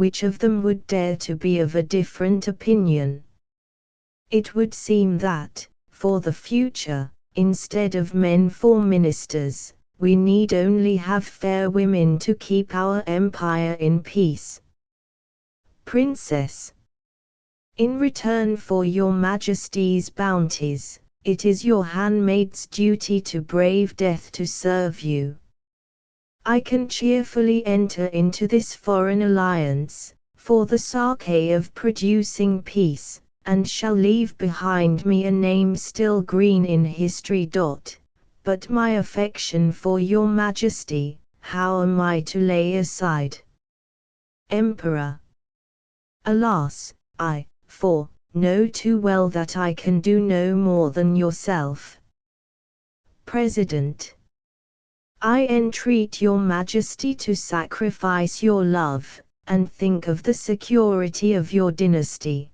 which of them would dare to be of a different opinion? It would seem that, for the future, instead of men for ministers, we need only have fair women to keep our empire in peace. Princess. In return for your Majesty's bounties, it is your handmaid's duty to brave death to serve you. I can cheerfully enter into this foreign alliance, for the sake of producing peace, and shall leave behind me a name still green in history. But my affection for your Majesty, how am I to lay aside? Emperor. Alas, I know too well that I can do no more than yourself. President. I entreat your Majesty to sacrifice your love, and think of the security of your dynasty.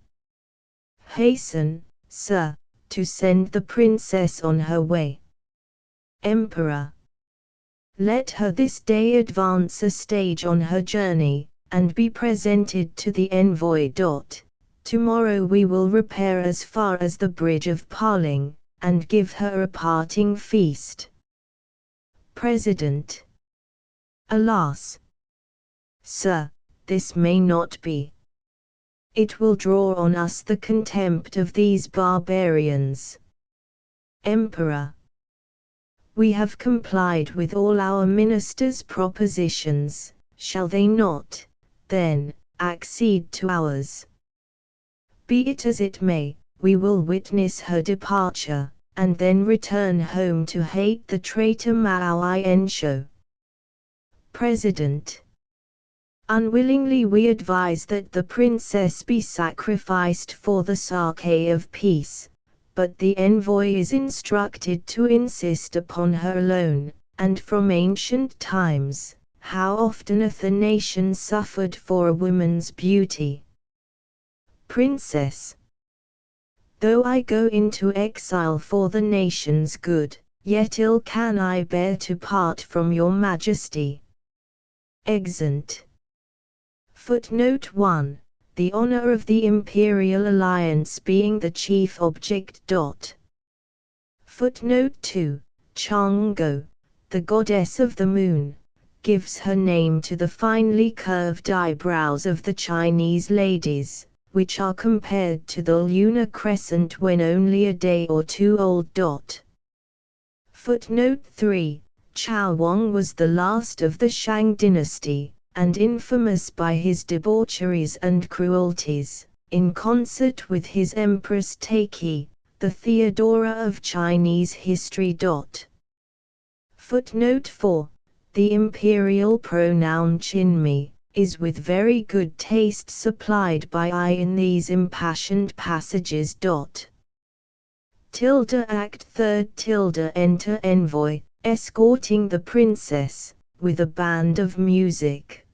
Hasten, sir, to send the princess on her way. Emperor. Let her this day advance a stage on her journey, and be presented to the envoy. Tomorrow we will repair as far as the bridge of Parling, and give her a parting feast. President. Alas, sir, this may not be. It will draw on us the contempt of these barbarians. Emperor. We have complied with all our ministers' propositions, shall they not, then, accede to ours? Be it as it may, we will witness her departure, and then return home to hate the traitor Mao Yen-shou. President. Unwillingly we advise that the princess be sacrificed for the sake of peace, but the envoy is instructed to insist upon her alone, and from ancient times, how often hath a nation suffered for a woman's beauty? Princess. Though I go into exile for the nation's good, yet ill can I bear to part from your Majesty. Exeunt. Footnote 1. The honor of the imperial alliance being the chief object. Footnote 2. Chang'o, the goddess of the moon, gives her name to the finely curved eyebrows of the Chinese ladies, which are compared to the lunar crescent when only a day or two old. Footnote 3. Chao Wang was the last of the Shang dynasty, and infamous by his debaucheries and cruelties, in concert with his Empress Taiki, the Theodora of Chinese history. Footnote 4. The imperial pronoun Qinmi is with very good taste supplied by I in these impassioned passages. Act 3 Enter envoy, escorting the princess, with a band of music.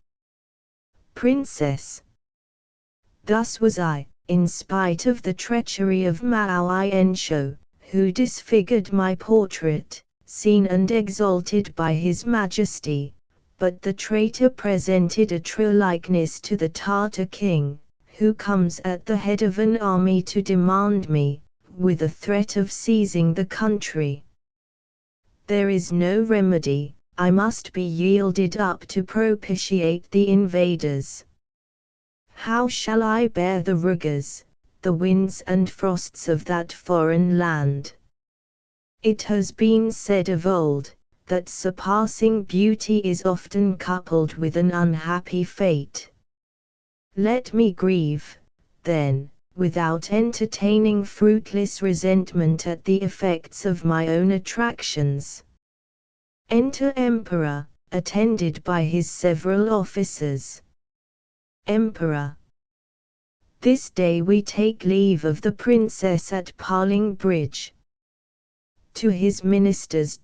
Princess. Thus was I, in spite of the treachery of Mao Yen-shou, who disfigured my portrait, seen and exalted by His Majesty, but the traitor presented a true likeness to the Tartar king, who comes at the head of an army to demand me, with a threat of seizing the country. There is no remedy, I must be yielded up to propitiate the invaders. How shall I bear the rigors, the winds and frosts of that foreign land? It has been said of old, that surpassing beauty is often coupled with an unhappy fate. Let me grieve, then, without entertaining fruitless resentment at the effects of my own attractions. Enter Emperor, attended by his several officers. Emperor. This day we take leave of the princess at Parling Bridge. To his ministers.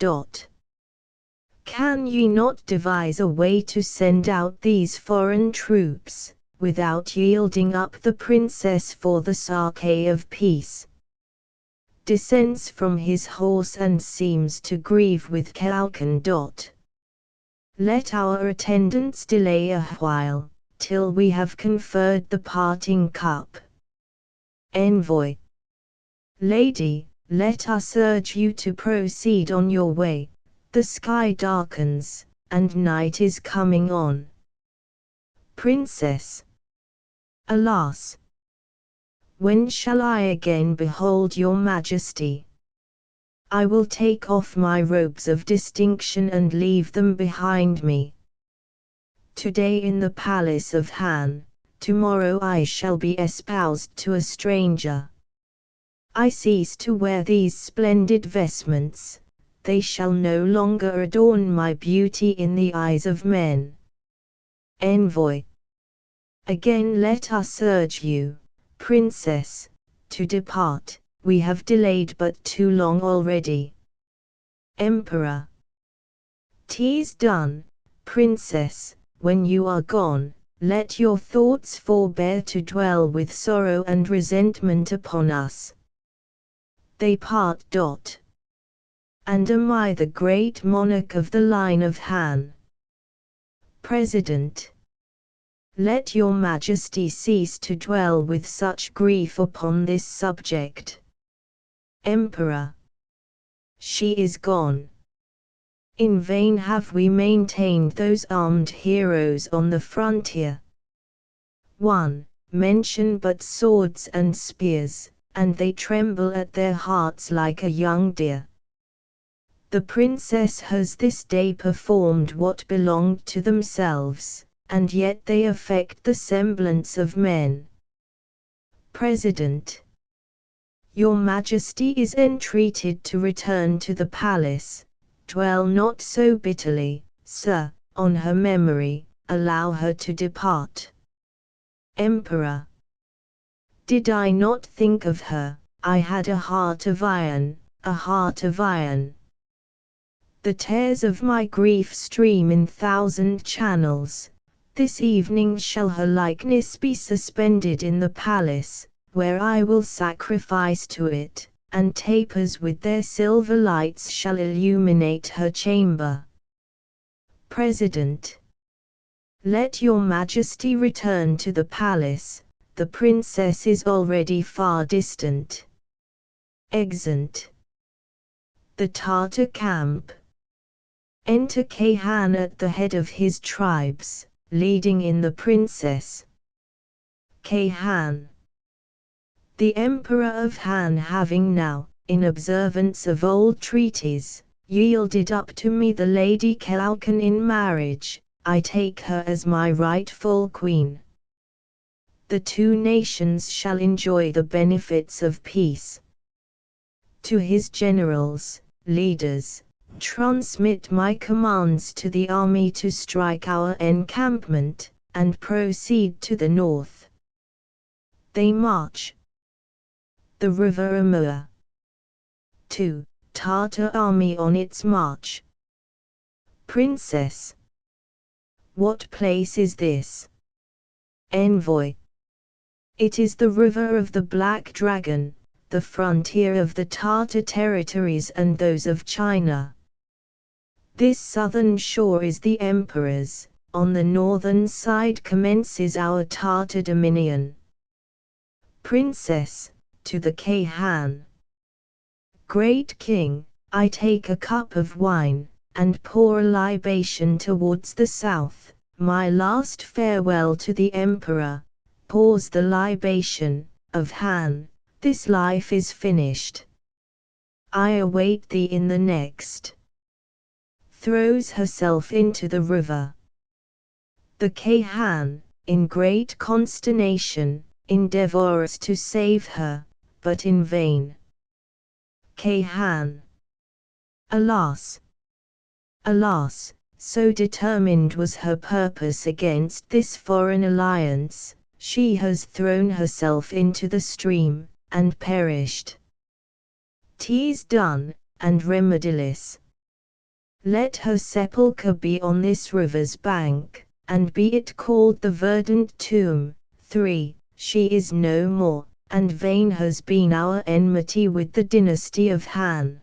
Can ye not devise a way to send out these foreign troops, without yielding up the princess for the sake of peace? Descends from his horse and seems to grieve with Kelkan. Let our attendants delay a while, till we have conferred the parting cup. Envoy. Lady, let us urge you to proceed on your way, the sky darkens, and night is coming on. Princess. Alas! When shall I again behold your Majesty? I will take off my robes of distinction and leave them behind me. Today in the palace of Han, tomorrow I shall be espoused to a stranger. I cease to wear these splendid vestments, they shall no longer adorn my beauty in the eyes of men. Envoy. Again let us urge you, Princess, to depart, we have delayed but too long already. Emperor. 'Tis done, Princess, when you are gone, let your thoughts forbear to dwell with sorrow and resentment upon us. They part. And am I the great monarch of the line of Han? President. Let your Majesty cease to dwell with such grief upon this subject. Emperor. She is gone. In vain have we maintained those armed heroes on the frontier. 1. Mention but swords and spears, and they tremble at their hearts like a young deer. The princess has this day performed what belonged to themselves, and yet they affect the semblance of men. President. Your Majesty is entreated to return to the palace. Dwell not so bitterly, sir, on her memory, allow her to depart. Emperor. Did I not think of her, I had a heart of iron, a heart of iron. The tears of my grief stream in 1,000 channels. This evening shall her likeness be suspended in the palace, where I will sacrifice to it, and tapers with their silver lights shall illuminate her chamber. President. Let your Majesty return to the palace, the princess is already far distant. Exeunt. The Tartar camp. Enter Kayhan at the head of his tribes, leading in the princess. Kayhan. The Emperor of Han having now, in observance of old treaties, yielded up to me the Lady Kelaukan in marriage, I take her as my rightful queen. The two nations shall enjoy the benefits of peace. To his generals, leaders, transmit my commands to the army to strike our encampment, and proceed to the north. They march. The river Amur. 2. Tartar army on its march. Princess. What place is this? Envoy. It is the river of the Black Dragon, the frontier of the Tartar territories and those of China. This southern shore is the Emperor's, on the northern side commences our Tartar dominion. Princess, to the Kayhan. Great King, I take a cup of wine, and pour a libation towards the south, my last farewell to the Emperor, pours the libation, of Han, this life is finished. I await thee in the next. Throws herself into the river. The Kayhan, in great consternation, endeavors to save her, but in vain. Kayhan. Alas! Alas! So determined was her purpose against this foreign alliance, she has thrown herself into the stream, and perished. 'Tis done, and remediless. Let her sepulchre be on this river's bank, and be it called the verdant tomb. 3. She is no more, and vain has been our enmity with the dynasty of Han.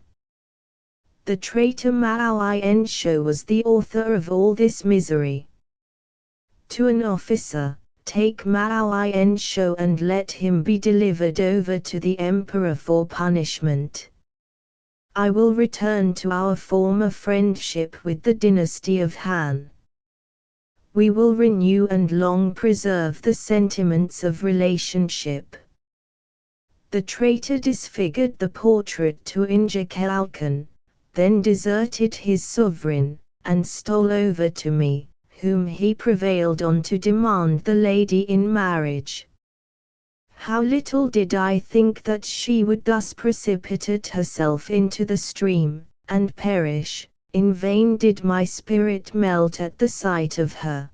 The traitor Mao Ensho was the author of all this misery. To an officer, take Mao In Shou and let him be delivered over to the emperor for punishment. I will return to our former friendship with the dynasty of Han. We will renew and long preserve the sentiments of relationship. The traitor disfigured the portrait to injure Kalakan, then deserted his sovereign, and stole over to me, whom he prevailed on to demand the lady in marriage. How little did I think that she would thus precipitate herself into the stream, and perish. In vain did my spirit melt at the sight of her.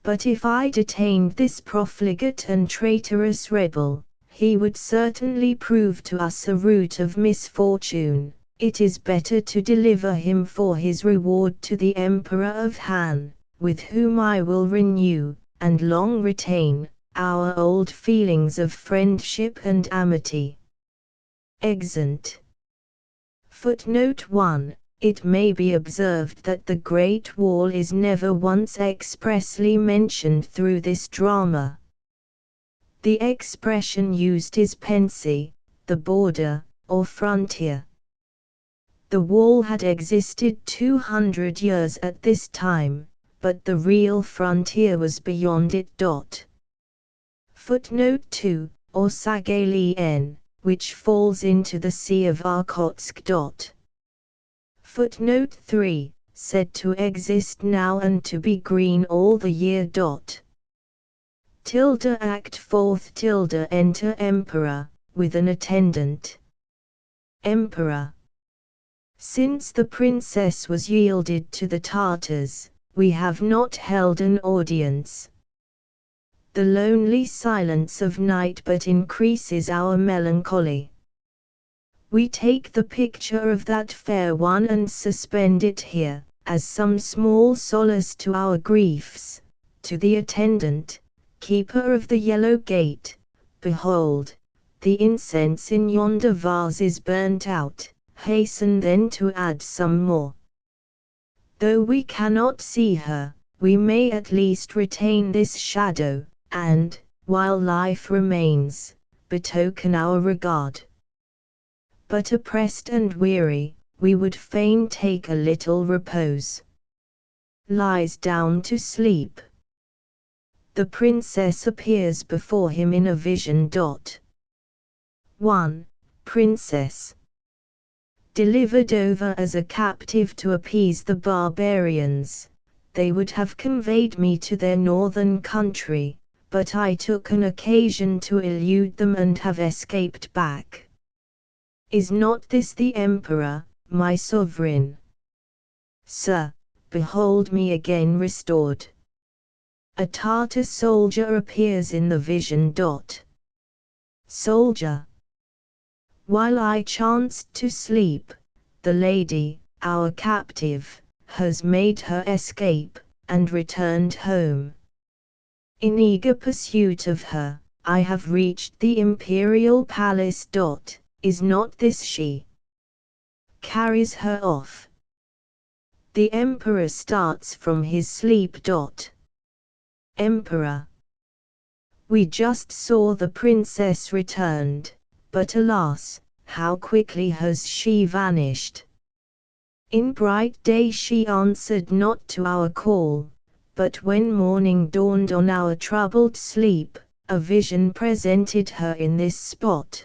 But if I detained this profligate and traitorous rebel, he would certainly prove to us a root of misfortune. It is better to deliver him for his reward to the Emperor of Han, with whom I will renew, and long retain, our old feelings of friendship and amity. Exeunt. Footnote 1. It may be observed that the Great Wall is never once expressly mentioned through this drama. The expression used is pensi, the border, or frontier. The wall had existed 200 years at this time, but the real frontier was beyond it. Footnote 2, or Sagalien, which falls into the Sea of Okhotsk. Footnote 3, said to exist now and to be green all the year. Act 4th enter Emperor, with an attendant. Emperor. Since the princess was yielded to the Tartars, we have not held an audience. The lonely silence of night but increases our melancholy. We take the picture of that fair one and suspend it here, as some small solace to our griefs. To the attendant, keeper of the yellow gate, behold, the incense in yonder vase is burnt out, hasten then to add some more. Though we cannot see her, we may at least retain this shadow, and, while life remains, betoken our regard. But oppressed and weary, we would fain take a little repose. Lies down to sleep. The princess appears before him in a vision. 1. Princess. Delivered over as a captive to appease the barbarians, they would have conveyed me to their northern country, but I took an occasion to elude them and have escaped back. Is not this the emperor, my sovereign? Sir, behold me again restored. A Tartar soldier appears in the vision. Soldier. While I chanced to sleep, the lady, our captive, has made her escape, and returned home. In eager pursuit of her, I have reached the imperial palace. Is not this she? Carries her off. The emperor starts from his sleep. Emperor. We just saw the princess returned, but alas, how quickly has she vanished. In bright day she answered not to our call, but when morning dawned on our troubled sleep, a vision presented her in this spot.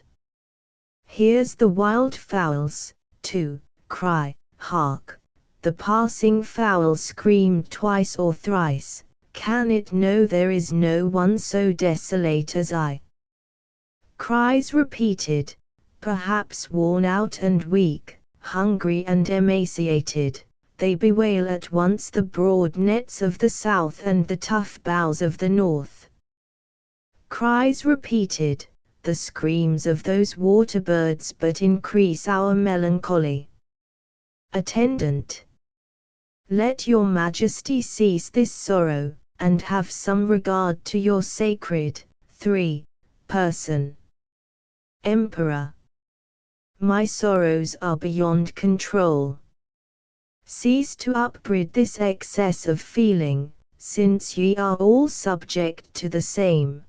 Here's the wild fowls, to cry, hark! The passing fowl screamed twice or thrice. Can it know there is no one so desolate as I? Cries repeated, perhaps worn out and weak, hungry and emaciated, they bewail at once the broad nets of the south and the tough boughs of the north. Cries repeated, the screams of those water birds but increase our melancholy. Attendant. Let your majesty cease this sorrow, and have some regard to your sacred, 3. person. Emperor. My sorrows are beyond control. Cease to upbraid this excess of feeling, since ye are all subject to the same.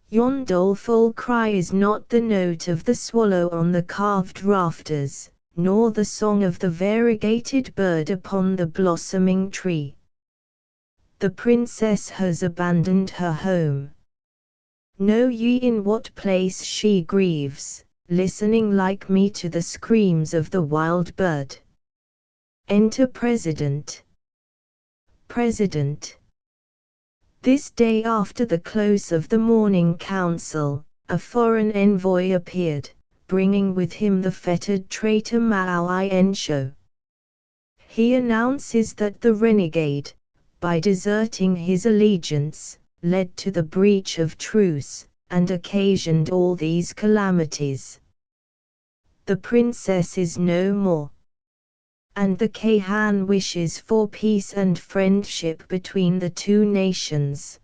Yon doleful cry is not the note of the swallow on the carved rafters, nor the song of the variegated bird upon the blossoming tree. The princess has abandoned her home. Know ye in what place she grieves, listening like me to the screams of the wild bird? Enter President. President. This day after the close of the morning council, a foreign envoy appeared, bringing with him the fettered traitor Mao Yen-shou. He announces that the renegade, by deserting his allegiance, led to the breach of truce, and occasioned all these calamities. The princess is no more, and the Khan wishes for peace and friendship between the two nations.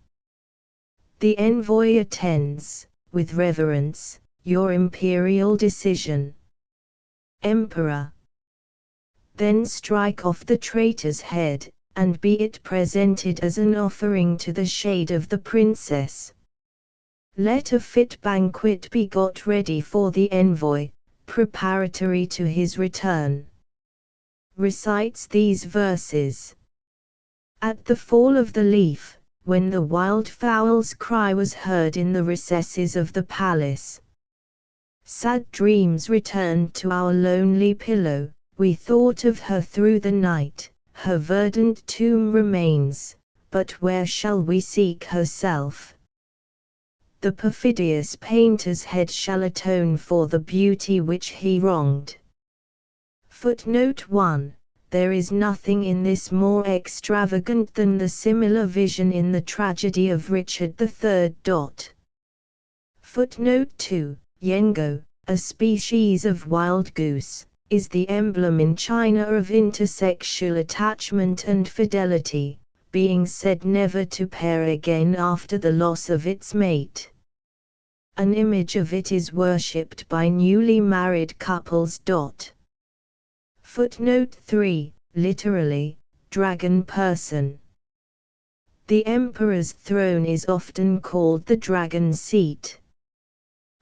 The envoy attends, with reverence, your imperial decision. Emperor. Then strike off the traitor's head, and be it presented as an offering to the shade of the princess. Let a fit banquet be got ready for the envoy, preparatory to his return. Recites these verses. At the fall of the leaf, when the wildfowl's cry was heard in the recesses of the palace, sad dreams returned to our lonely pillow, we thought of her through the night, her verdant tomb remains, but where shall we seek herself? The perfidious painter's head shall atone for the beauty which he wronged. Footnote 1. There is nothing in this more extravagant than the similar vision in the tragedy of Richard III. Footnote 2. Yengo, a species of wild goose, is the emblem in China of intersexual attachment and fidelity, being said never to pair again after the loss of its mate. An image of it is worshipped by newly married couples. Footnote 3, literally, dragon person. The emperor's throne is often called the dragon seat.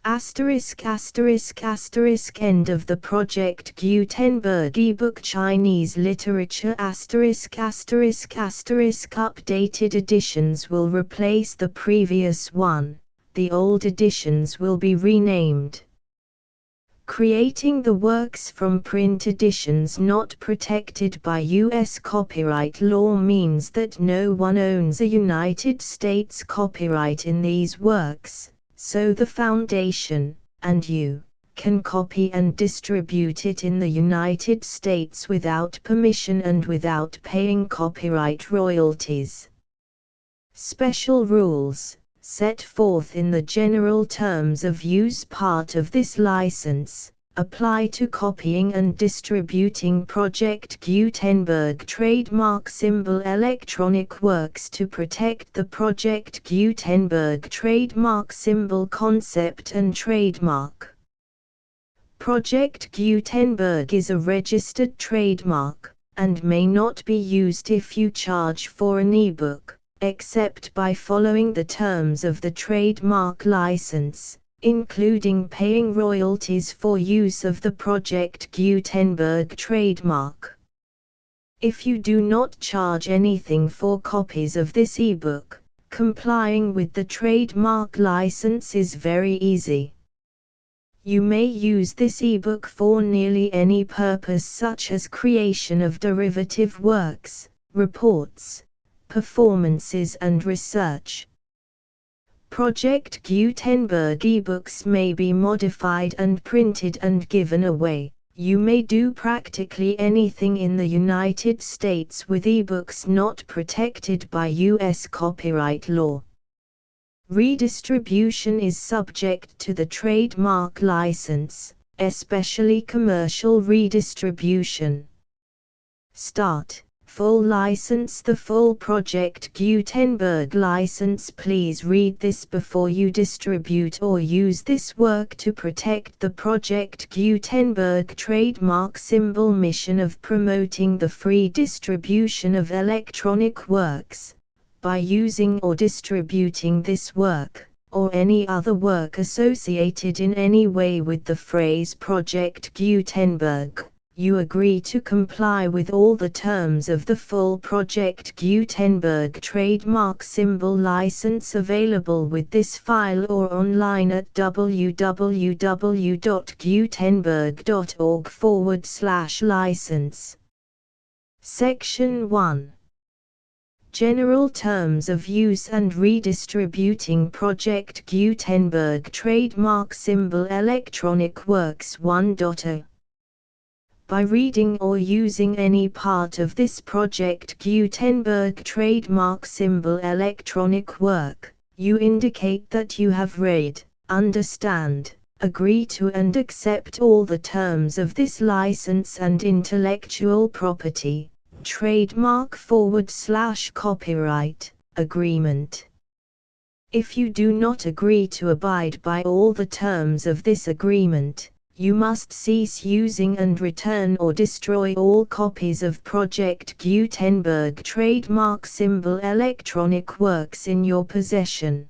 Asterisk asterisk asterisk end of the Project Gutenberg ebook Chinese literature asterisk asterisk asterisk updated editions will replace the previous one, the old editions will be renamed. Creating the works from print editions not protected by U.S. copyright law means that no one owns a United States copyright in these works, so the Foundation, and you, can copy and distribute it in the United States without permission and without paying copyright royalties. Special rules, set forth in the general terms of use part of this license, apply to copying and distributing Project Gutenberg trademark symbol electronic works to protect the Project Gutenberg trademark symbol concept and trademark. Project Gutenberg is a registered trademark, and may not be used if you charge for an ebook, except by following the terms of the trademark license, including paying royalties for use of the Project Gutenberg trademark. If you do not charge anything for copies of this ebook, complying with the trademark license is very easy. You may use this ebook for nearly any purpose such as creation of derivative works, reports, performances and research. Project Gutenberg ebooks may be modified and printed and given away. You may do practically anything in the United States with ebooks not protected by U.S. copyright law. Redistribution is subject to the trademark license, especially commercial redistribution. Start. Full license. The full Project Gutenberg license. Please read this before you distribute or use this work to protect the Project Gutenberg trademark symbol mission of promoting the free distribution of electronic works, by using or distributing this work, or any other work associated in any way with the phrase Project Gutenberg, you agree to comply with all the terms of the full Project Gutenberg trademark symbol license available with this file or online at www.gutenberg.org/license. Section 1. General Terms of Use and Redistributing Project Gutenberg Trademark Symbol Electronic Works 1.0. By reading or using any part of this Project Gutenberg trademark symbol electronic work, you indicate that you have read, understand, agree to and accept all the terms of this license and intellectual property, trademark/copyright, agreement. If you do not agree to abide by all the terms of this agreement, you must cease using and return or destroy all copies of Project Gutenberg trademark symbol electronic works in your possession.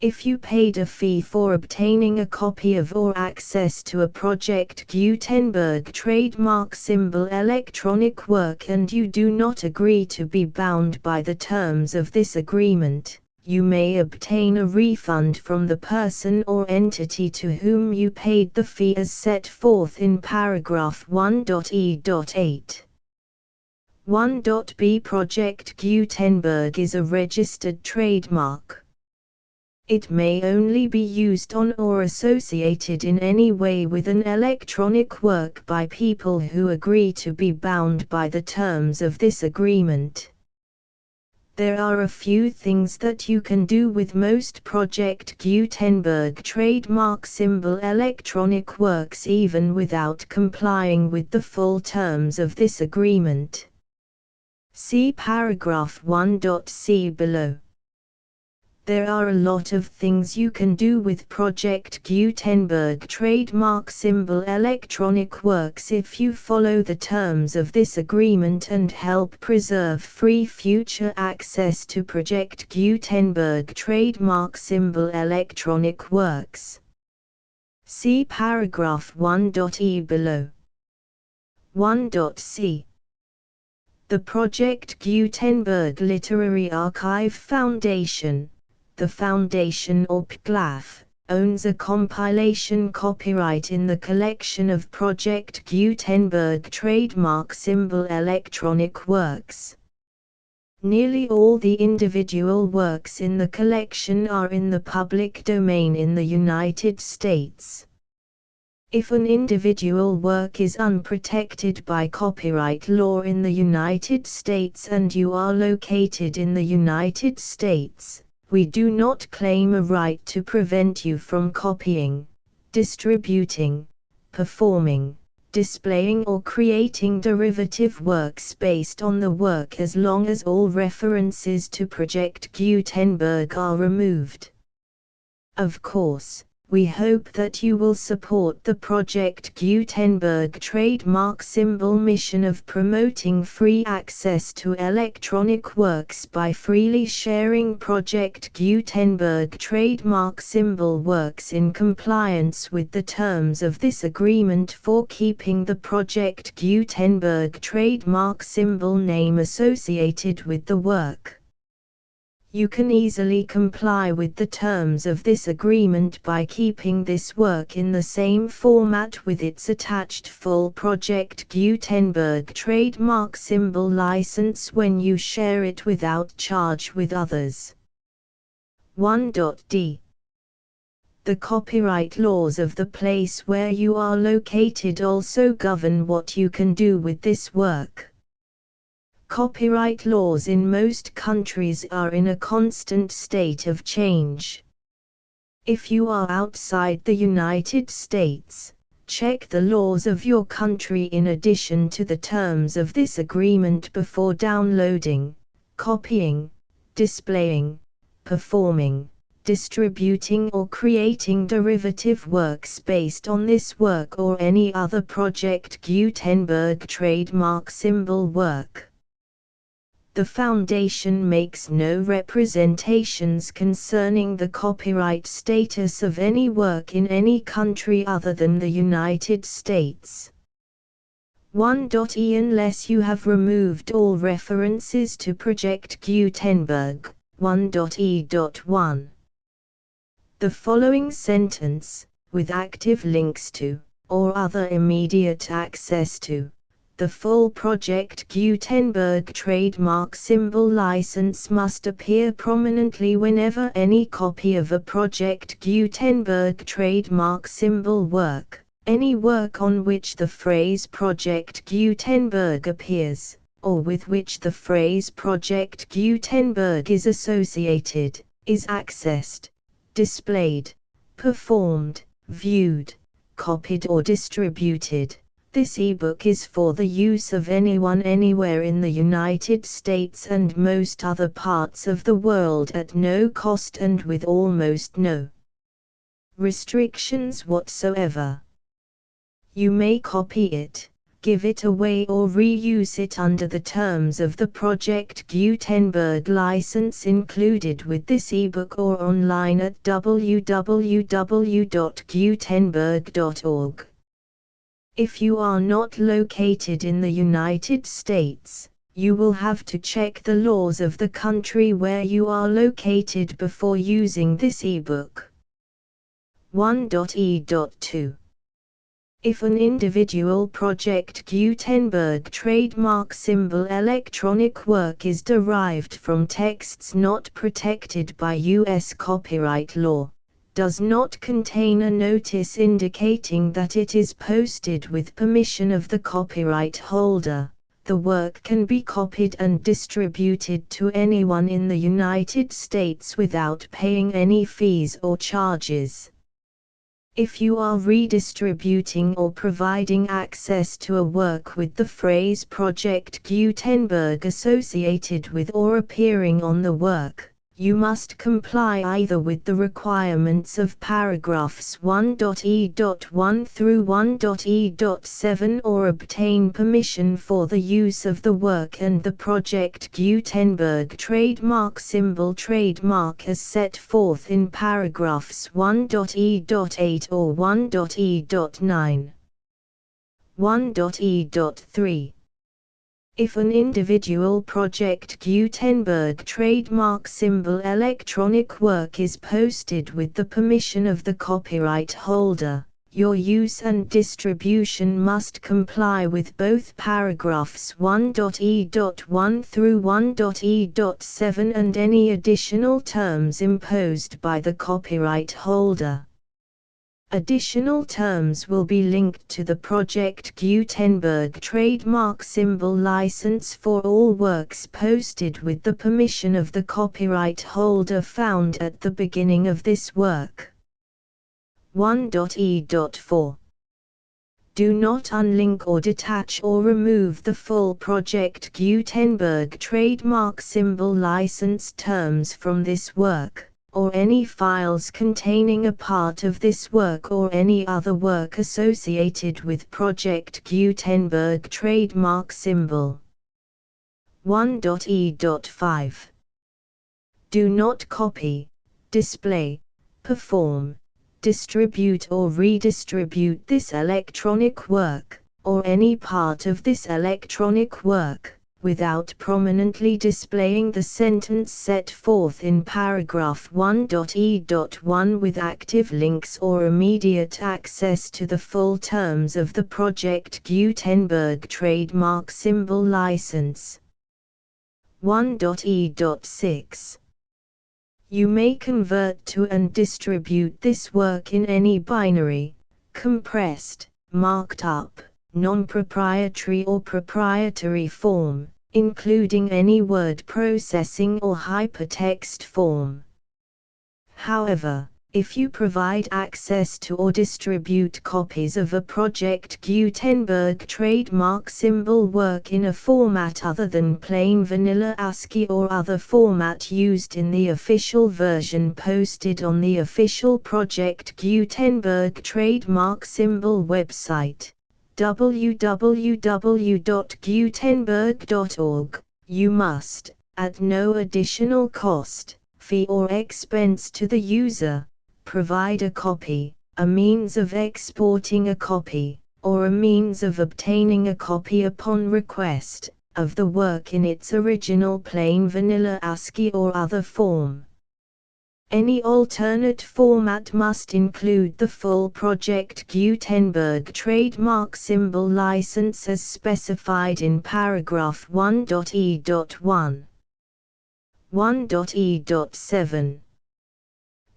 If you paid a fee for obtaining a copy of or access to a Project Gutenberg trademark symbol electronic work and you do not agree to be bound by the terms of this agreement, you may obtain a refund from the person or entity to whom you paid the fee as set forth in paragraph 1.e.8. 1.b Project Gutenberg is a registered trademark. It may only be used on or associated in any way with an electronic work by people who agree to be bound by the terms of this agreement. There are a few things that you can do with most Project Gutenberg trademark symbol electronic works even without complying with the full terms of this agreement. See paragraph 1.c below. There are a lot of things you can do with Project Gutenberg trademark symbol electronic works if you follow the terms of this agreement and help preserve free future access to Project Gutenberg trademark symbol electronic works. See paragraph 1.e below. 1.c. The Project Gutenberg Literary Archive Foundation, the Foundation or PGLAF, owns a compilation copyright in the collection of Project Gutenberg trademark symbol electronic works. Nearly all the individual works in the collection are in the public domain in the United States. If an individual work is unprotected by copyright law in the United States and you are located in the United States, we do not claim a right to prevent you from copying, distributing, performing, displaying or creating derivative works based on the work as long as all references to Project Gutenberg are removed. Of course, we hope that you will support the Project Gutenberg trademark symbol mission of promoting free access to electronic works by freely sharing Project Gutenberg trademark symbol works in compliance with the terms of this agreement for keeping the Project Gutenberg trademark symbol name associated with the work. You can easily comply with the terms of this agreement by keeping this work in the same format with its attached full Project Gutenberg trademark symbol license when you share it without charge with others. 1.d. The copyright laws of the place where you are located also govern what you can do with this work. Copyright laws in most countries are in a constant state of change. If you are outside the United States, check the laws of your country in addition to the terms of this agreement before downloading, copying, displaying, performing, distributing or creating derivative works based on this work or any other Project Gutenberg trademark symbol work. The Foundation makes no representations concerning the copyright status of any work in any country other than the United States. 1.e Unless you have removed all references to Project Gutenberg. 1.e.1. The following sentence, with active links to, or other immediate access to, the full Project Gutenberg trademark symbol license must appear prominently whenever any copy of a Project Gutenberg trademark symbol work, any work on which the phrase Project Gutenberg appears, or with which the phrase Project Gutenberg is associated, is accessed, displayed, performed, viewed, copied or distributed. This ebook is for the use of anyone anywhere in the United States and most other parts of the world at no cost and with almost no restrictions whatsoever. You may copy it, give it away or reuse it under the terms of the Project Gutenberg license included with this ebook or online at www.gutenberg.org. If you are not located in the United States, you will have to check the laws of the country where you are located before using this ebook. 1.e.2. If an individual Project Gutenberg trademark symbol electronic work is derived from texts not protected by U.S. copyright law, does not contain a notice indicating that it is posted with permission of the copyright holder, the work can be copied and distributed to anyone in the United States without paying any fees or charges. If you are redistributing or providing access to a work with the phrase Project Gutenberg associated with or appearing on the work, you must comply either with the requirements of paragraphs 1.e.1 through 1.e.7 or obtain permission for the use of the work and the Project Gutenberg trademark symbol trademark as set forth in paragraphs 1.e.8 or 1.e.9. 1.e.3. If an individual Project Gutenberg trademark symbol electronic work is posted with the permission of the copyright holder, your use and distribution must comply with both paragraphs 1.e.1 through 1.e.7 and any additional terms imposed by the copyright holder. Additional terms will be linked to the Project Gutenberg trademark symbol license for all works posted with the permission of the copyright holder found at the beginning of this work. 1.e.4. Do not unlink or detach or remove the full Project Gutenberg trademark symbol license terms from this work, or any files containing a part of this work or any other work associated with Project Gutenberg trademark symbol. 1.e.5. Do not copy, display, perform, distribute or redistribute this electronic work, or any part of this electronic work, without prominently displaying the sentence set forth in paragraph 1.e.1 with active links or immediate access to the full terms of the Project Gutenberg trademark symbol license. 1.e.6. You may convert to and distribute this work in any binary, compressed, marked up, non-proprietary or proprietary form, including any word processing or hypertext form. However, if you provide access to or distribute copies of a Project Gutenberg trademark symbol work in a format other than plain vanilla ASCII or other format used in the official version posted on the official Project Gutenberg trademark symbol website, www.gutenberg.org, You must, at no additional cost, fee or expense to the user, provide a copy, a means of exporting a copy, or a means of obtaining a copy upon request, of the work in its original plain vanilla ASCII or other form. Any alternate format must include the full Project Gutenberg trademark symbol license as specified in paragraph 1.e.1. 1.e.7.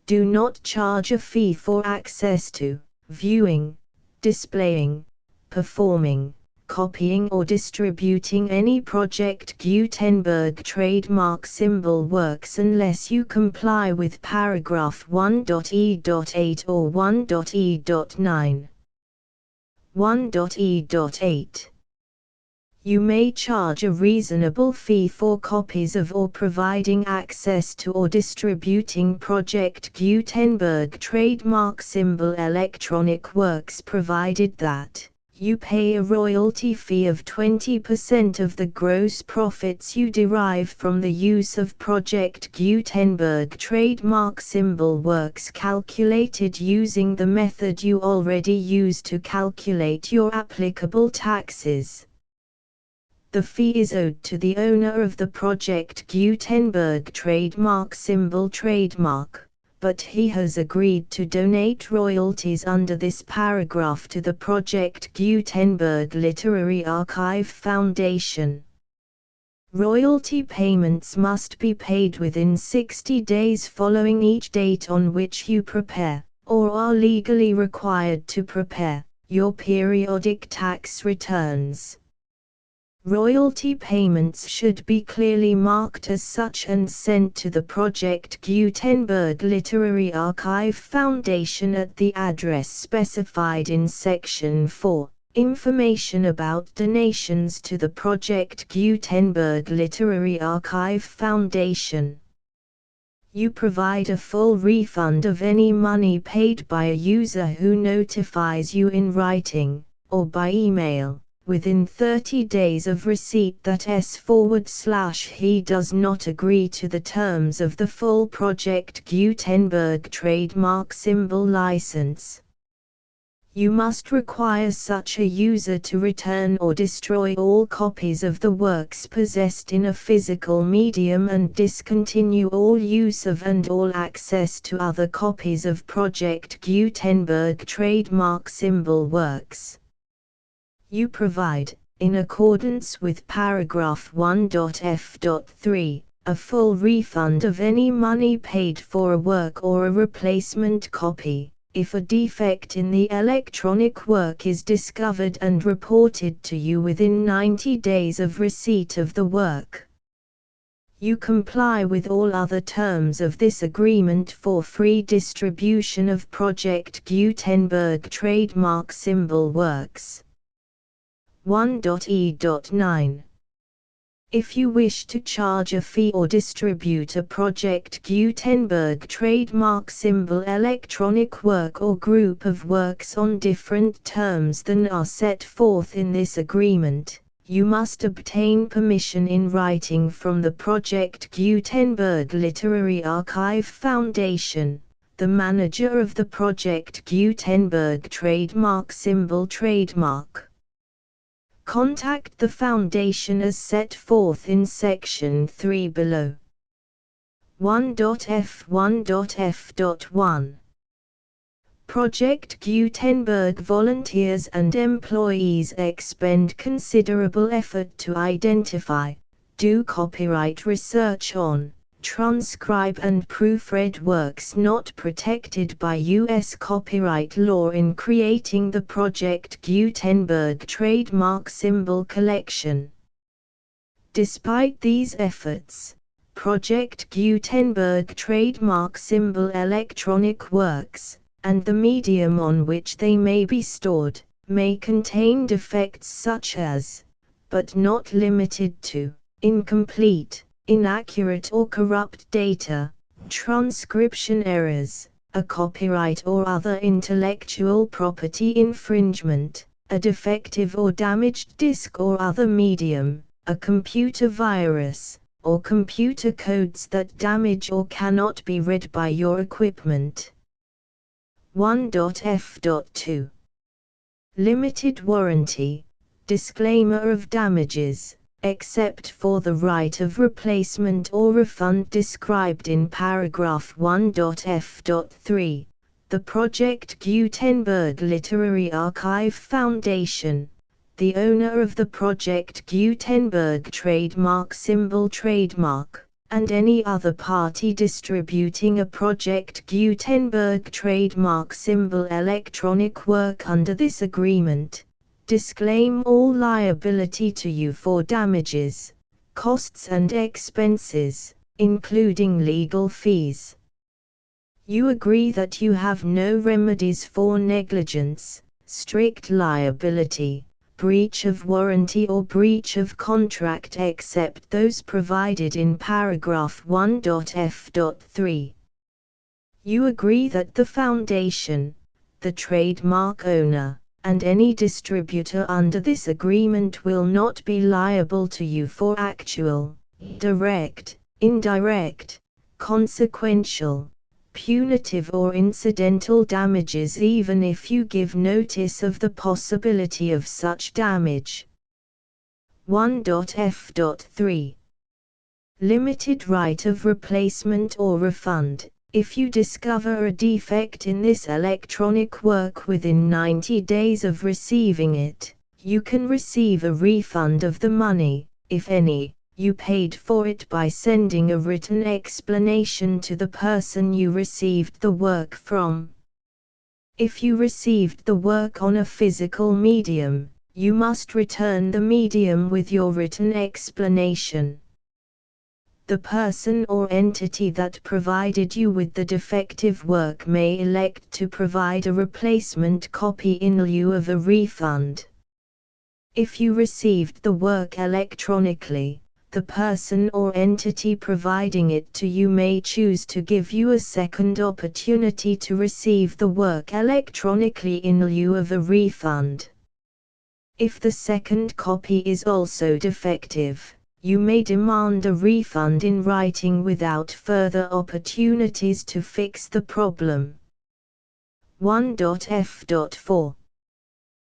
Do not charge a fee for access to, viewing, displaying, performing, copying or distributing any Project Gutenberg trademark symbol works unless you comply with paragraph 1.e.8 or 1.e.9. 1.e.8. You may charge a reasonable fee for copies of or providing access to or distributing Project Gutenberg trademark symbol electronic works provided that you pay a royalty fee of 20% of the gross profits you derive from the use of Project Gutenberg trademark symbol works calculated using the method you already use to calculate your applicable taxes. The fee is owed to the owner of the Project Gutenberg trademark symbol trademark, but he has agreed to donate royalties under this paragraph to the Project Gutenberg Literary Archive Foundation. Royalty payments must be paid within 60 days following each date on which you prepare, or are legally required to prepare, your periodic tax returns. Royalty payments should be clearly marked as such and sent to the Project Gutenberg Literary Archive Foundation at the address specified in Section 4, Information about donations to the Project Gutenberg Literary Archive Foundation. You provide a full refund of any money paid by a user who notifies you in writing, or by email, within 30 days of receipt that he does not agree to the terms of the full Project Gutenberg trademark symbol license. You must require such a user to return or destroy all copies of the works possessed in a physical medium and discontinue all use of and all access to other copies of Project Gutenberg trademark symbol works. You provide, in accordance with paragraph 1.f.3, a full refund of any money paid for a work or a replacement copy, if a defect in the electronic work is discovered and reported to you within 90 days of receipt of the work. You comply with all other terms of this agreement for free distribution of Project Gutenberg trademark symbol works. 1.e.9. If you wish to charge a fee or distribute a Project Gutenberg trademark symbol electronic work or group of works on different terms than are set forth in this agreement, you must obtain permission in writing from the Project Gutenberg Literary Archive Foundation, the manager of the Project Gutenberg trademark symbol trademark. Contact the Foundation as set forth in Section 3 below. 1.f1.f.1. Project Gutenberg volunteers and employees expend considerable effort to identify, do copyright research on, transcribe and proofread works not protected by U.S. copyright law in creating the Project Gutenberg trademark symbol collection. Despite these efforts, Project Gutenberg trademark symbol electronic works, and the medium on which they may be stored, may contain defects such as, but not limited to, incomplete, inaccurate or corrupt data, transcription errors, a copyright or other intellectual property infringement, a defective or damaged disk or other medium, a computer virus, or computer codes that damage or cannot be read by your equipment. 1.f.2 Limited warranty, disclaimer of damages, except for the right of replacement or refund described in paragraph 1.f.3. The Project Gutenberg Literary Archive Foundation, the owner of the Project Gutenberg trademark symbol trademark, and any other party distributing a Project Gutenberg trademark symbol electronic work under this agreement, disclaim all liability to you for damages, costs and expenses, including legal fees. You agree that you have no remedies for negligence, strict liability, breach of warranty or breach of contract except those provided in paragraph 1.f.3. You agree that the Foundation, the trademark owner, and any distributor under this agreement will not be liable to you for actual, direct, indirect, consequential, punitive or incidental damages even if you give notice of the possibility of such damage. 1.f.3 Limited right of replacement or refund. If you discover a defect in this electronic work within 90 days of receiving it, you can receive a refund of the money, if any, you paid for it by sending a written explanation to the person you received the work from. If you received the work on a physical medium, you must return the medium with your written explanation. The person or entity that provided you with the defective work may elect to provide a replacement copy in lieu of a refund. If you received the work electronically, the person or entity providing it to you may choose to give you a second opportunity to receive the work electronically in lieu of a refund. If the second copy is also defective, you may demand a refund in writing without further opportunities to fix the problem. 1.f.4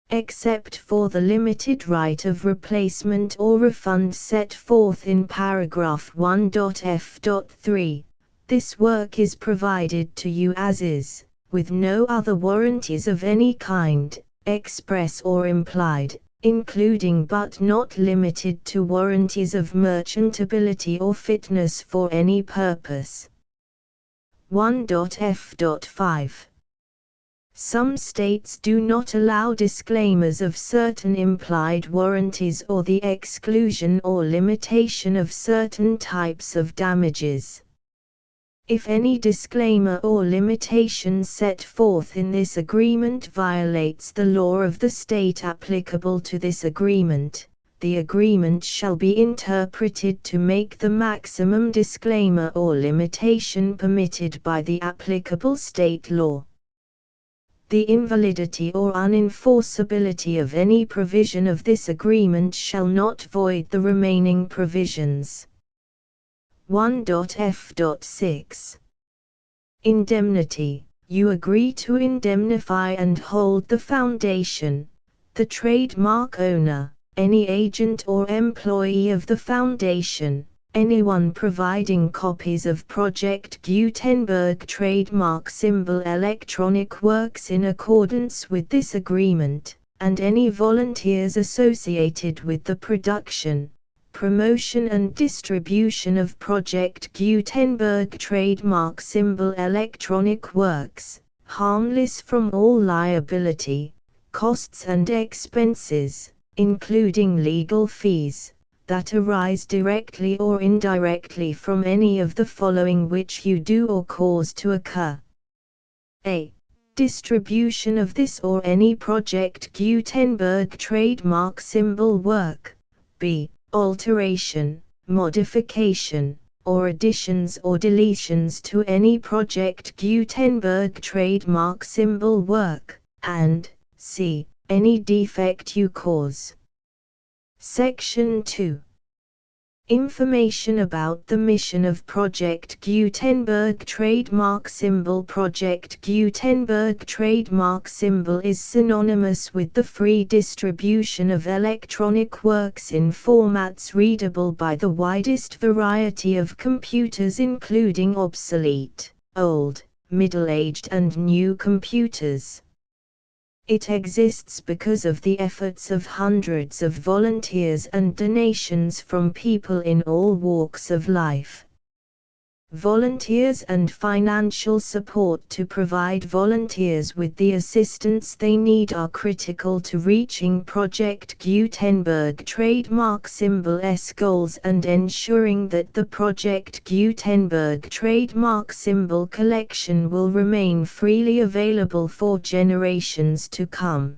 Except for the limited right of replacement or refund set forth in paragraph 1.f.3, this work is provided to you as is, with no other warranties of any kind, express or implied, including but not limited to warranties of merchantability or fitness for any purpose. 1.f.5 Some states do not allow disclaimers of certain implied warranties or the exclusion or limitation of certain types of damages. If any disclaimer or limitation set forth in this agreement violates the law of the state applicable to this agreement, the agreement shall be interpreted to make the maximum disclaimer or limitation permitted by the applicable state law. The invalidity or unenforceability of any provision of this agreement shall not void the remaining provisions. 1.f.6 Indemnity. You agree to indemnify and hold the Foundation, the trademark owner, any agent or employee of the Foundation, anyone providing copies of Project Gutenberg trademark symbol electronic works in accordance with this agreement, and any volunteers associated with the production, promotion and distribution of Project Gutenberg trademark symbol electronic works, harmless from all liability, costs and expenses, including legal fees, that arise directly or indirectly from any of the following which you do or cause to occur. A. Distribution of this or any Project Gutenberg trademark symbol work. B. Alteration, modification, or additions or deletions to any Project Gutenberg trademark symbol work, and C. Any defect you cause. Section 2. Information about the mission of Project Gutenberg trademark symbol. Project Gutenberg trademark symbol is synonymous with the free distribution of electronic works in formats readable by the widest variety of computers, including obsolete, old, middle-aged and new computers. It exists because of the efforts of hundreds of volunteers and donations from people in all walks of life. Volunteers and financial support to provide volunteers with the assistance they need are critical to reaching Project Gutenberg trademark symbol's goals and ensuring that the Project Gutenberg trademark symbol collection will remain freely available for generations to come.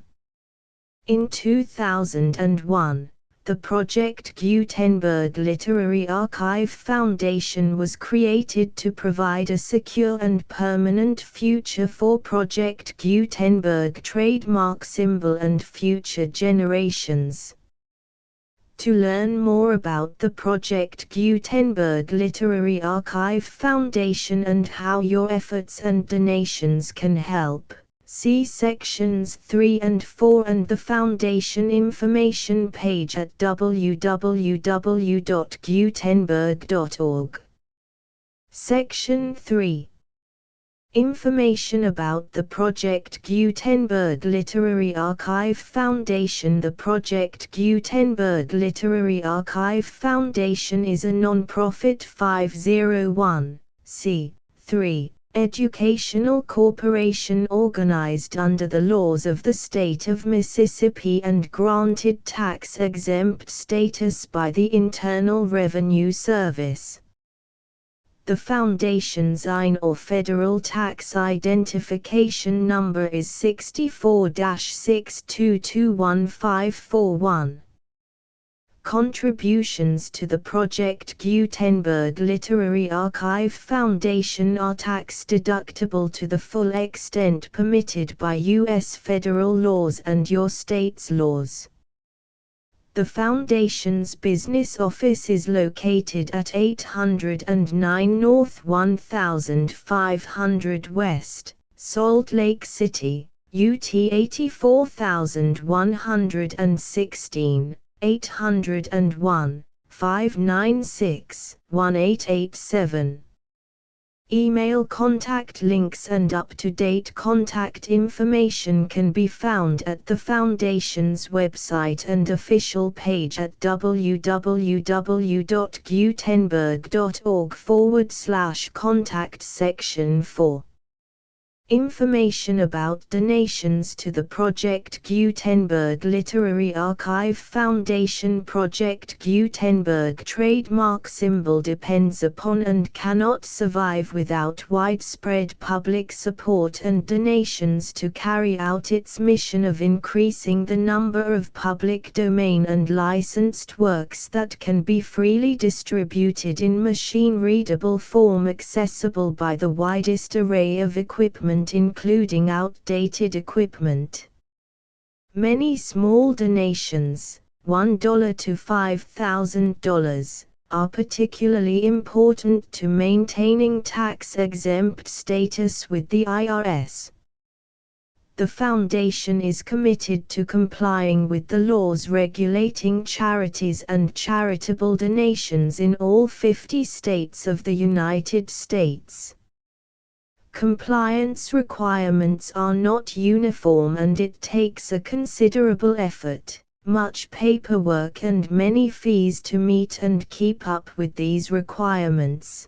In 2001, the Project Gutenberg Literary Archive Foundation was created to provide a secure and permanent future for Project Gutenberg trademark symbol and future generations. To learn more about the Project Gutenberg Literary Archive Foundation and how your efforts and donations can help, see sections 3 and 4 and the Foundation information page at www.gutenberg.org. Section 3. Information about the Project Gutenberg Literary Archive Foundation. The Project Gutenberg Literary Archive Foundation is a non-profit 501(c)(3) educational corporation organized under the laws of the state of Mississippi and granted tax-exempt status by the Internal Revenue Service. The Foundation's IN or Federal Tax Identification Number is 64-6221541. Contributions to the Project Gutenberg Literary Archive Foundation are tax-deductible to the full extent permitted by U.S. federal laws and your state's laws. The Foundation's business office is located at 809 North 1500 West, Salt Lake City, UT 84116. 801-596-1887. Email contact links and up-to-date contact information can be found at the Foundation's website and official page at www.gutenberg.org/contact section 4. Information about donations to the Project Gutenberg Literary Archive Foundation. Project Gutenberg trademark symbol depends upon and cannot survive without widespread public support and donations to carry out its mission of increasing the number of public domain and licensed works that can be freely distributed in machine-readable form accessible by the widest array of equipment, including outdated equipment. Many small donations, $1 to $5,000, are particularly important to maintaining tax-exempt status with the IRS. The Foundation is committed to complying with the laws regulating charities and charitable donations in all 50 states of the United States. Compliance requirements are not uniform and it takes a considerable effort, much paperwork and many fees to meet and keep up with these requirements.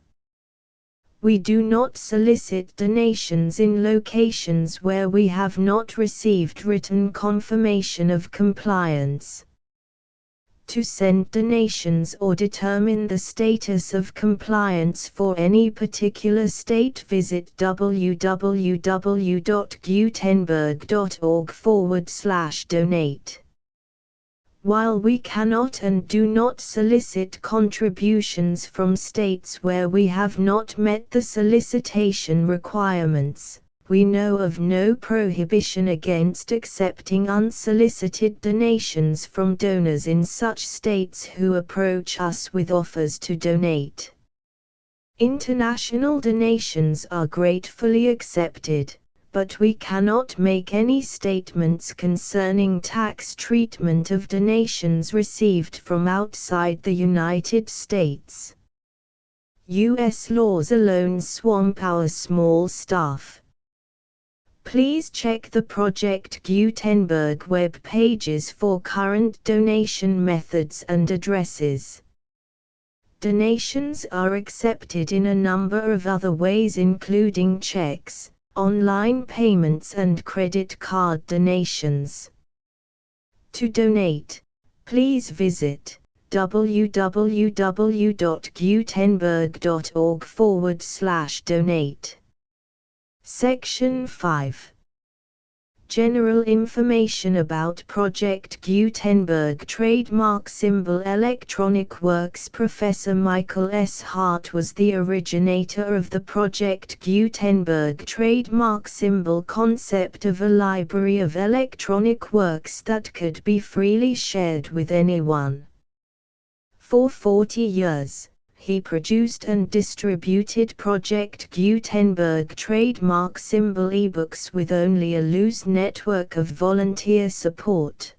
We do not solicit donations in locations where we have not received written confirmation of compliance. To send donations or determine the status of compliance for any particular state, visit www.gutenberg.org/donate. While we cannot and do not solicit contributions from states where we have not met the solicitation requirements, We know of no prohibition against accepting unsolicited donations from donors in such states who approach us with offers to donate. International donations are gratefully accepted, but we cannot make any statements concerning tax treatment of donations received from outside the United States. U.S. laws alone swamp our small staff. Please check the Project Gutenberg web pages for current donation methods and addresses. Donations are accepted in a number of other ways, including checks, online payments and credit card donations. To donate, please visit www.gutenberg.org/donate. Section 5. General information about Project Gutenberg Trademark Symbol Electronic Works. Professor Michael S. Hart was the originator of the Project Gutenberg trademark symbol concept of a library of electronic works that could be freely shared with anyone. For 40 years, he produced and distributed Project Gutenberg trademark symbol ebooks with only a loose network of volunteer support.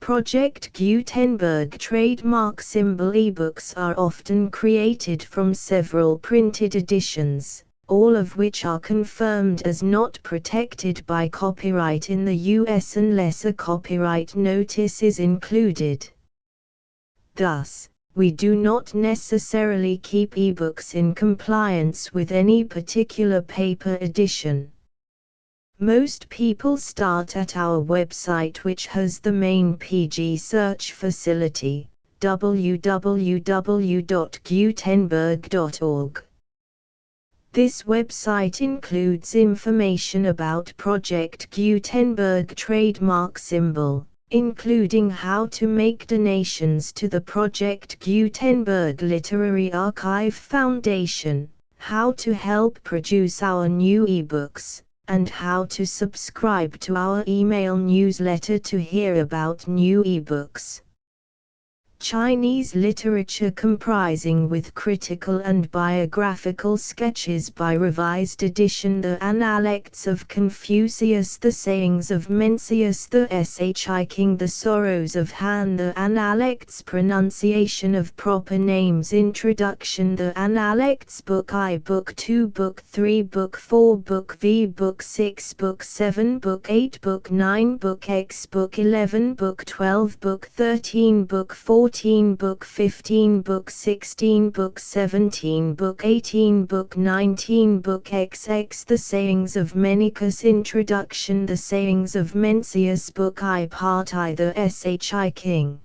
Project Gutenberg trademark symbol ebooks are often created from several printed editions, all of which are confirmed as not protected by copyright in the US unless a copyright notice is included. Thus, we do not necessarily keep ebooks in compliance with any particular paper edition. Most people start at our website, which has the main PG search facility, www.gutenberg.org. This website includes information about Project Gutenberg trademark symbol, including how to make donations to the Project Gutenberg Literary Archive Foundation, how to help produce our new ebooks, and how to subscribe to our email newsletter to hear about new ebooks. Chinese literature comprising with critical and biographical sketches by revised edition, the Analects of Confucius, the sayings of Mencius, the Shi King, the sorrows of Han, the Analects pronunciation of proper names, introduction, the Analects Book I, Book 2, Book 3, Book 4, Book V, Book 6, Book 7, Book 8, Book 9, Book X, Book 11, Book 12, Book 13, Book 14, Book 15, Book 16, Book 17, Book 18, Book 19, Book XX, the sayings of Menicus, introduction, the sayings of Mencius, Book I, Part I, the Shi King.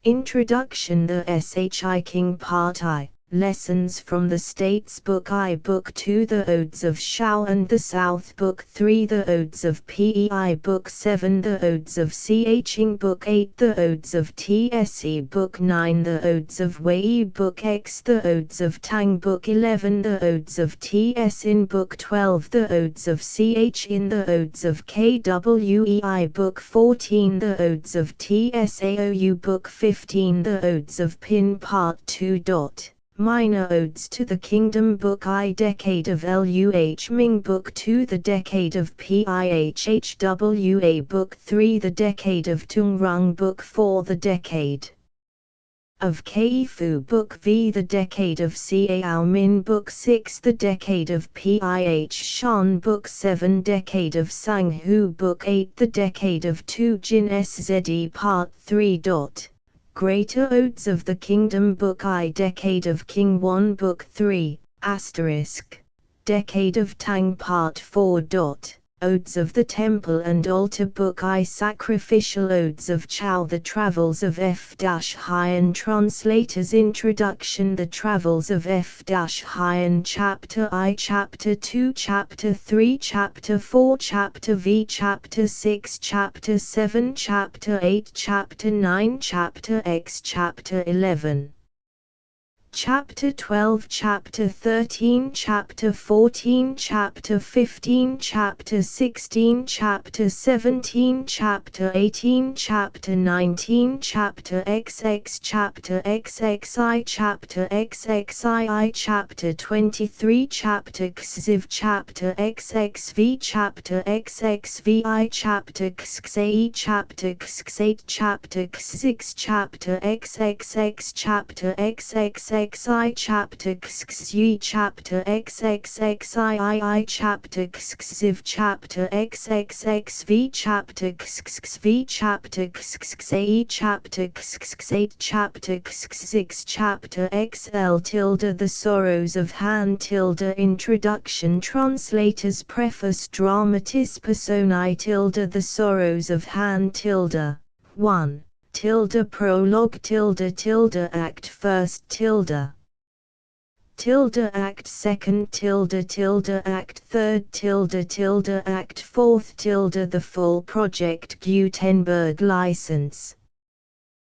Introduction, the Shi King, Part I. Lessons from the States, Book I, Book 2, the Odes of Shao and the South, Book 3, the Odes of Pei, Book 7, the Odes of Ching, Book 8, the Odes of Tse, Book 9, the Odes of Wei, Book X, the Odes of Tang, Book 11, the Odes of Ts in, Book 12, the Odes of Ch in, the Odes of Kwei, Book 14, the Odes of Tsao, Book 15, the Odes of Pin, Part 2. Minor Odes to the Kingdom, Book I, Decade of Luh Ming, Book 2, The Decade of Pihwa, Book 3, The Decade of Tungrung, Book 4, The Decade of Keifu, Book V, The Decade of Xiao Min, Book 6, The Decade of Pih Shan, Book 7, Decade of Sanghu, Book 8, The Decade of Tu Jin Szd, Part 3. Greater Odes of the Kingdom, Book I, Decade of King 1, Book 3, Decade of Tang, Part 4. Odes of the Temple and Altar, Book I, Sacrificial Odes of Chao, The Travels of F-Hyan, Translators, Introduction, The Travels of F-Hyan, Chapter I, Chapter 2, Chapter 3, Chapter 4, Chapter V, Chapter 6, Chapter 7, Chapter 8, Chapter 9, Chapter X, Chapter 11. Chapter 12, Chapter 13, Chapter 14, Chapter 15, Chapter 16, Chapter 17, Chapter 18, Chapter 19, Chapter XX, Chapter XXI, Chapter XXII, Chapter 23, Chapter XIV, Chapter XXV, Chapter XXVI, Chapter XXAE, Chapter XXVIII, Chapter XXVI, Chapter XXX, Chapter XXXI, Chapter XXI, Chapter XXXII, Chapter XXV, Chapter XXXV, Chapter XXV, Chapter XXAE, Chapter XXVIII, Chapter XXVI, Chapter XL tilde. The Sorrows of Han tilde. Introduction. Translators. Preface. Dramatis Personae tilde. The Sorrows of Han tilde. 1. Tilde. Prologue tilde tilde. Act first tilde tilde. Act second tilde tilde. Act third tilde tilde. Act fourth tilde. The full project Gutenberg license.